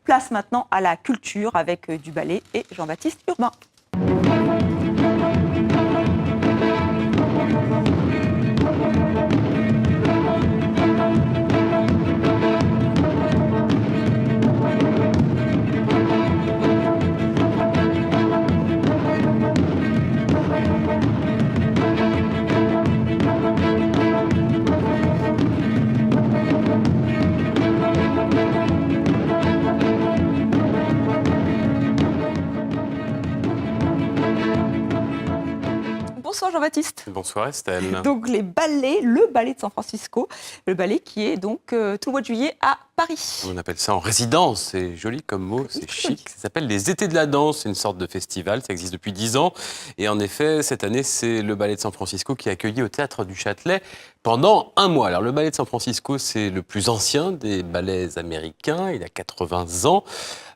place maintenant à la culture avec du ballet et Jean-Baptiste Urbain. Bonsoir Jean-Baptiste. Bonsoir Estelle. Donc le ballet de San Francisco, le ballet qui est donc tout le mois de juillet à Paris. On appelle ça en résidence, c'est joli comme mot, c'est chic. Ça s'appelle les Étés de la danse, c'est une sorte de festival, ça existe depuis 10 ans. Et en effet, cette année, c'est le ballet de San Francisco qui est accueilli au Théâtre du Châtelet pendant un mois. Alors le ballet de San Francisco, c'est le plus ancien des ballets américains, il a 80 ans,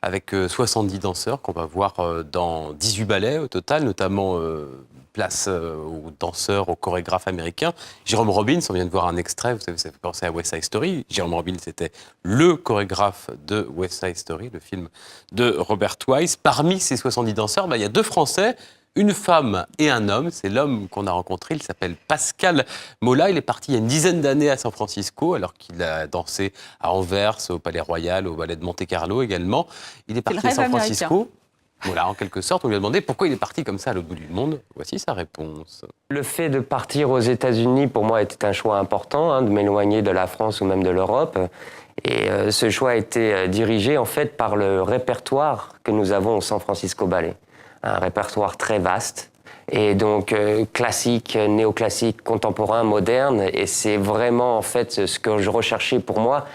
avec 70 danseurs qu'on va voir dans 18 ballets au total, notamment... place aux danseurs, aux chorégraphes américains. Jérôme Robbins, on vient de voir un extrait, vous savez, ça fait penser à West Side Story. Jérôme Robbins était le chorégraphe de West Side Story, le film de Robert Wise. Parmi ces 70 danseurs, il y a 2 Français, une femme et un homme. C'est l'homme qu'on a rencontré, il s'appelle Pascal Mola. Il est parti il y a une dizaine d'années à San Francisco, alors qu'il a dansé à Anvers, au Palais Royal, au Ballet de Monte-Carlo également. Il est parti à San Francisco. Américain. Voilà, en quelque sorte, on lui a demandé pourquoi il est parti comme ça à l'autre bout du monde. Voici sa réponse. Le fait de partir aux États-Unis, pour moi, était un choix important, de m'éloigner de la France ou même de l'Europe. Et ce choix a été dirigé, en fait, par le répertoire que nous avons au San Francisco Ballet. Un répertoire très vaste, et donc classique, néoclassique, contemporain, moderne. Et c'est vraiment, en fait, ce que je recherchais pour moi,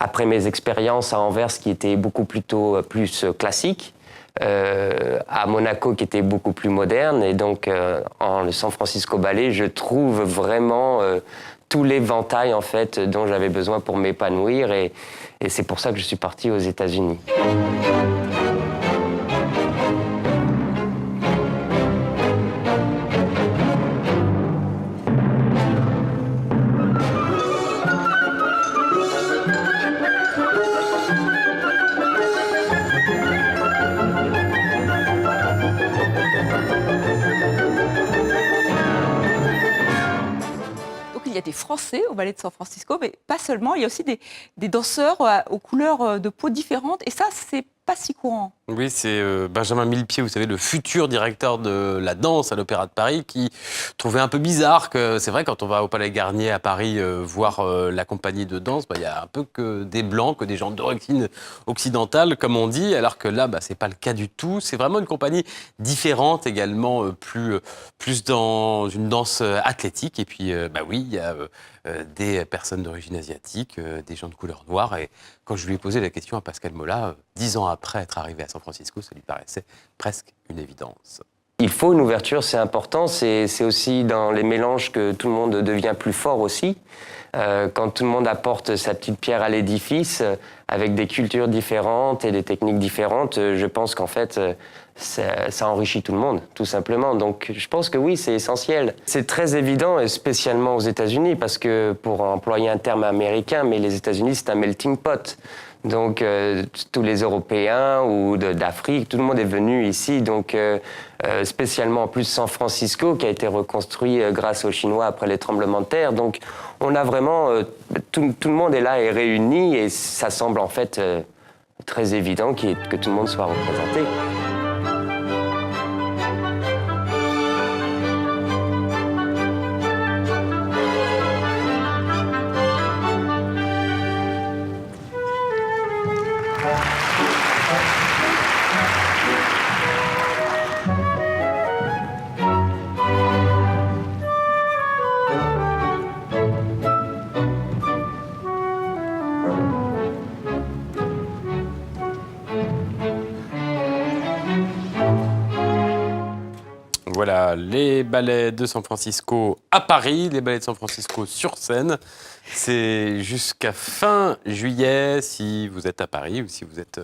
après mes expériences à Anvers, qui étaient beaucoup plus classiques, à Monaco qui était beaucoup plus moderne, et donc en le San Francisco Ballet, je trouve vraiment tout l'éventail en fait dont j'avais besoin pour m'épanouir, et c'est pour ça que je suis parti aux États-Unis. Il y a des Français au ballet de San Francisco, mais pas seulement, il y a aussi des danseurs aux couleurs de peau différentes, et ça, c'est pas si courant. Oui, c'est Benjamin Millepied, vous savez, le futur directeur de la danse à l'Opéra de Paris, qui trouvait un peu bizarre que, c'est vrai, quand on va au Palais Garnier à Paris voir la compagnie de danse, il y a un peu que des blancs, que des gens d'origine occidentale, comme on dit, alors que là, c'est pas le cas du tout. C'est vraiment une compagnie différente également, plus dans une danse athlétique. Et puis, oui, il y a des personnes d'origine asiatique, des gens de couleur noire. Et quand je lui ai posé la question à Pascal Mola, 10 ans après être arrivé à San Francisco, ça lui paraissait presque une évidence. Il faut une ouverture, c'est important. C'est aussi dans les mélanges que tout le monde devient plus fort aussi. Quand tout le monde apporte sa petite pierre à l'édifice, avec des cultures différentes et des techniques différentes, je pense qu'en fait, ça enrichit tout le monde, tout simplement. Donc je pense que oui, c'est essentiel. C'est très évident, et spécialement aux États-Unis, parce que, pour employer un terme américain, mais les États-Unis, c'est un melting pot. Donc tous les Européens ou d'Afrique, tout le monde est venu ici. Donc spécialement en plus San Francisco, qui a été reconstruit grâce aux Chinois après les tremblements de terre. Donc on a vraiment tout le monde est là et réuni, et ça semble en fait très évident que tout le monde soit représenté. Voilà, les ballets de San Francisco à Paris, les ballets de San Francisco sur scène. C'est jusqu'à fin juillet, si vous êtes à Paris ou si vous êtes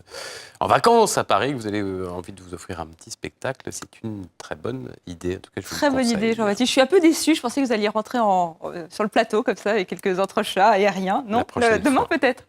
en vacances à Paris, que vous avez envie de vous offrir un petit spectacle. C'est une très bonne idée. En tout cas, je vous Très bonne idée, Jean-Baptiste. Je suis un peu déçue. Je pensais que vous alliez rentrer sur le plateau comme ça avec quelques entrechats aériens. Non, demain peut-être.